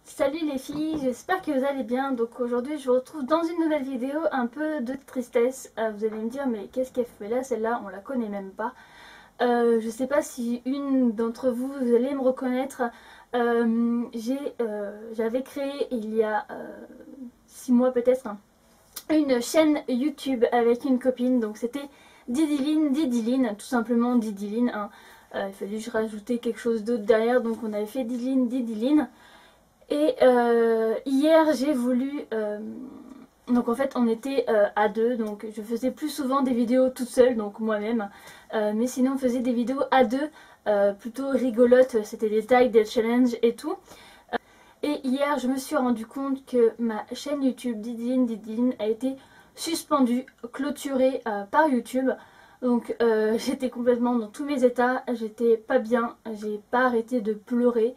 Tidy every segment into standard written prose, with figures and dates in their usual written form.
Salut les filles, j'espère que vous allez bien. Donc aujourd'hui je vous retrouve dans une nouvelle vidéo un peu de tristesse. Vous allez me dire mais qu'est-ce qu'elle fait là, celle-là on la connaît même pas. Je sais pas si une d'entre vous, vous allez me reconnaître. J'avais créé il y a 6 mois peut-être une chaîne YouTube avec une copine. Donc c'était Didiline, tout simplement Didiline, hein. Il fallait juste rajouter quelque chose d'autre derrière, donc on avait fait Didiline. Et hier j'ai voulu... donc en fait on était à deux, donc je faisais plus souvent des vidéos toute seule, donc moi-même. Mais sinon on faisait des vidéos à deux, plutôt rigolotes, c'était des tags, des challenges et tout. Et hier je me suis rendu compte que ma chaîne YouTube Didiline a été suspendue, clôturée par YouTube. Donc j'étais complètement dans tous mes états, j'étais pas bien, j'ai pas arrêté de pleurer.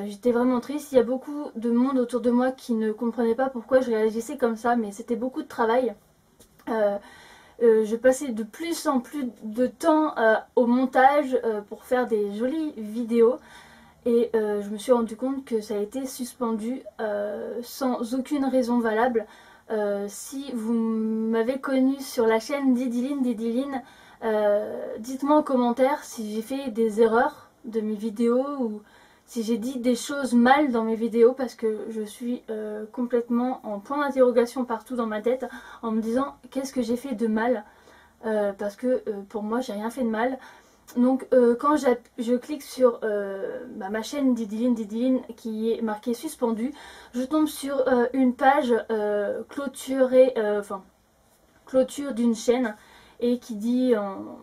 J'étais vraiment triste. Il y a beaucoup de monde autour de moi qui ne comprenait pas pourquoi je réagissais comme ça, mais c'était beaucoup de travail. Je passais de plus en plus de temps au montage pour faire des jolies vidéos. Et je me suis rendu compte que ça a été suspendu sans aucune raison valable. Si vous m'avez connue sur la chaîne Didiline, dites-moi en commentaire si j'ai fait des erreurs de mes vidéos ou si j'ai dit des choses mal dans mes vidéos, parce que je suis complètement en point d'interrogation partout dans ma tête en me disant qu'est-ce que j'ai fait de mal, parce que pour moi j'ai rien fait de mal. Donc quand je clique sur ma chaîne Didiline qui est marquée suspendu, je tombe sur une page clôturée, clôture d'une chaîne, et qui dit en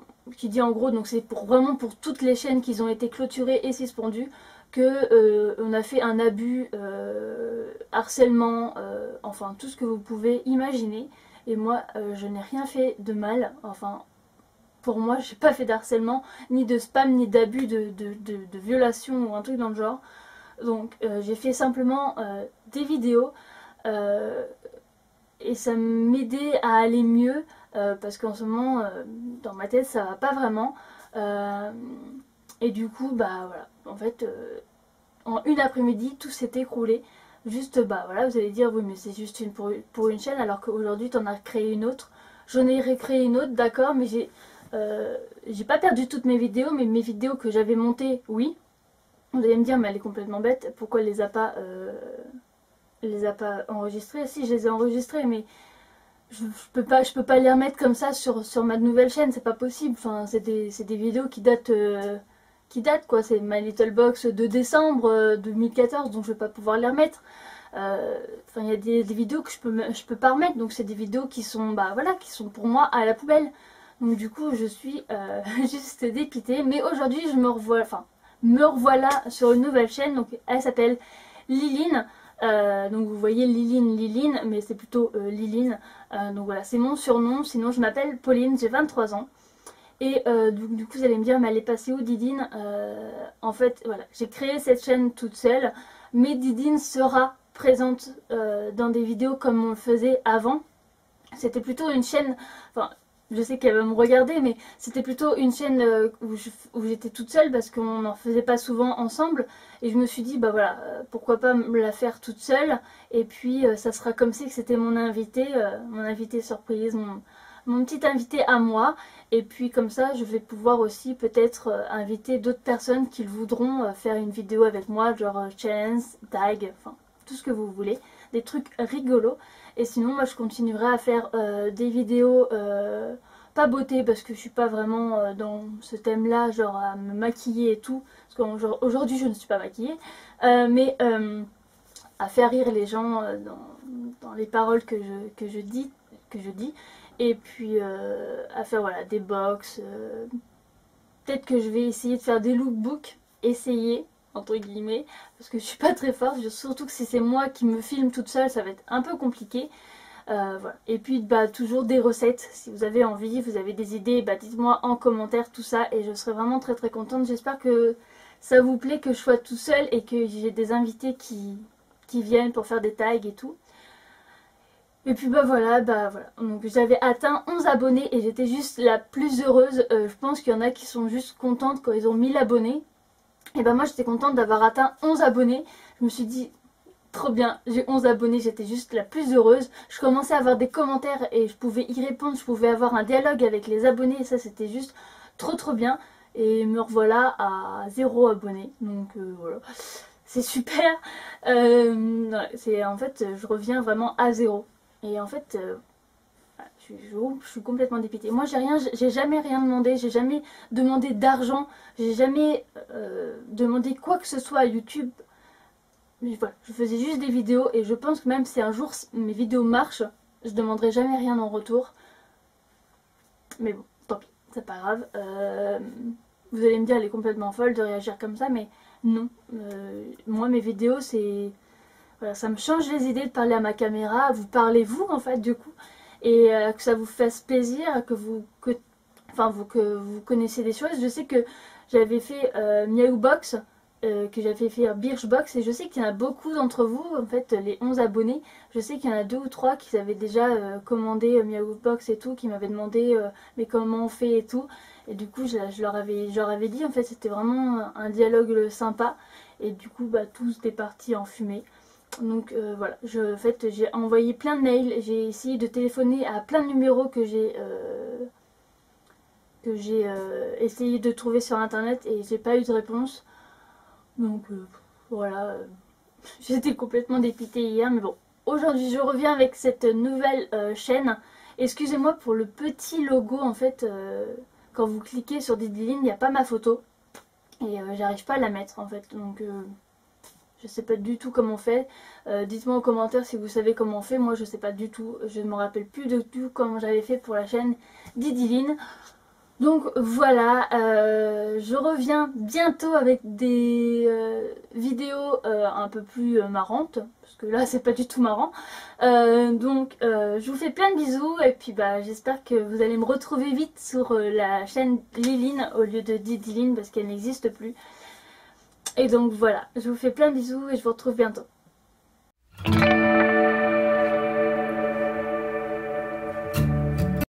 gros, donc c'est vraiment pour toutes les chaînes qui ont été clôturées et suspendues, que on a fait un abus, harcèlement, enfin tout ce que vous pouvez imaginer. Et moi je n'ai rien fait de mal, enfin pour moi j'ai pas fait d'harcèlement, ni de spam, ni d'abus de violation ou un truc dans le genre. Donc j'ai fait simplement des vidéos, et ça m'aidait à aller mieux, parce qu'en ce moment dans ma tête ça va pas vraiment. Et du coup bah voilà, en fait en une après-midi tout s'est écroulé. Juste bah voilà, vous allez dire oui mais c'est juste pour une chaîne, alors qu'aujourd'hui t'en as créé une autre. J'en ai recréé une autre, d'accord, mais j'ai pas perdu toutes mes vidéos, mais mes vidéos que j'avais montées, oui. Vous allez me dire mais elle est complètement bête, pourquoi elle les a pas enregistrées? Si, je les ai enregistrées, mais je peux pas les remettre comme ça sur ma nouvelle chaîne, c'est pas possible. Enfin c'est des vidéos qui datent quoi, c'est My Little Box de décembre 2014, donc je vais pas pouvoir les remettre. Enfin il y a des vidéos que je peux pas remettre, donc c'est des vidéos qui sont bah voilà, qui sont pour moi à la poubelle. Donc du coup je suis juste dépitée, mais aujourd'hui je me revoilà sur une nouvelle chaîne, donc elle s'appelle Liline. Donc vous voyez Liline, mais c'est plutôt Liline. Donc voilà, c'est mon surnom, sinon je m'appelle Pauline, j'ai 23 ans. Et du coup vous allez me dire mais elle est passée où Didine? En fait voilà, j'ai créé cette chaîne toute seule, mais Didine sera présente dans des vidéos comme on le faisait avant. C'était plutôt une chaîne, enfin je sais qu'elle va me regarder, mais c'était plutôt une chaîne où j'étais toute seule parce qu'on n'en faisait pas souvent ensemble. Et je me suis dit, bah voilà, pourquoi pas me la faire toute seule. Et puis ça sera comme si c'était mon invité surprise, mon petit invité à moi. Et puis comme ça, je vais pouvoir aussi peut-être inviter d'autres personnes qui voudront faire une vidéo avec moi, genre challenge, tag, enfin tout ce que vous voulez, des trucs rigolos. Et sinon moi je continuerai à faire des vidéos pas beauté, parce que je suis pas vraiment dans ce thème là, genre à me maquiller et tout, parce qu'aujourd'hui je ne suis pas maquillée, mais à faire rire les gens dans les paroles que je dis, et puis à faire voilà des box, peut-être que je vais essayer de faire des lookbooks, essayer entre guillemets, parce que je suis pas très forte, surtout que si c'est moi qui me filme toute seule ça va être un peu compliqué. Voilà. Et puis bah toujours des recettes, si vous avez envie, vous avez des idées, bah dites-moi en commentaire tout ça et je serai vraiment très très contente. J'espère que ça vous plaît que je sois tout seul et que j'ai des invités qui viennent pour faire des tags et tout. Et puis bah voilà, donc j'avais atteint 11 abonnés et j'étais juste la plus heureuse. Je pense qu'il y en a qui sont juste contentes quand ils ont 1000 abonnés. Et bah moi j'étais contente d'avoir atteint 11 abonnés. Je me suis dit trop bien, j'ai 11 abonnés, j'étais juste la plus heureuse. Je commençais à avoir des commentaires et je pouvais y répondre, je pouvais avoir un dialogue avec les abonnés et ça c'était juste trop bien. Et me revoilà à 0 abonnés, donc voilà, c'est super. C'est en fait, je reviens vraiment à 0. Et en fait, je suis complètement dépitée. Moi j'ai jamais rien demandé, j'ai jamais demandé d'argent, j'ai jamais demandé quoi que ce soit à YouTube. Mais voilà, je faisais juste des vidéos et je pense que même si un jour mes vidéos marchent, je demanderai jamais rien en retour. Mais bon, tant pis, c'est pas grave. Vous allez me dire, elle est complètement folle de réagir comme ça, mais non. Moi, mes vidéos, c'est... Voilà, ça me change les idées de parler à ma caméra. Vous parlez vous, en fait, du coup. Et que ça vous fasse plaisir, que vous connaissez des choses. Je sais que j'avais fait Miaoubox, que j'avais fait Birchbox, et je sais qu'il y en a beaucoup d'entre vous, en fait, les 11 abonnés. Je sais qu'il y en a 2 ou 3 qui avaient déjà commandé Miaoubox et tout, qui m'avaient demandé mais comment on fait et tout. Et du coup, je leur avais dit, en fait, c'était vraiment un dialogue sympa. Et du coup, bah, tout était parti en fumée. Donc voilà, en fait, j'ai envoyé plein de mails, j'ai essayé de téléphoner à plein de numéros que j'ai essayé de trouver sur internet et j'ai pas eu de réponse. Donc voilà, j'étais complètement dépitée hier, mais bon. Aujourd'hui, je reviens avec cette nouvelle chaîne. Excusez-moi pour le petit logo, en fait, quand vous cliquez sur Diddyline, il n'y a pas ma photo. Et j'arrive pas à la mettre, en fait. Donc je sais pas du tout comment on fait. Dites-moi en commentaire si vous savez comment on fait. Moi, je sais pas du tout. Je ne me rappelle plus de tout comment j'avais fait pour la chaîne Diddyline. Donc voilà, je reviens bientôt avec des vidéos un peu plus marrantes, parce que là c'est pas du tout marrant. Je vous fais plein de bisous et puis bah j'espère que vous allez me retrouver vite sur la chaîne Liline au lieu de Diddyline parce qu'elle n'existe plus. Et donc voilà, je vous fais plein de bisous et je vous retrouve bientôt.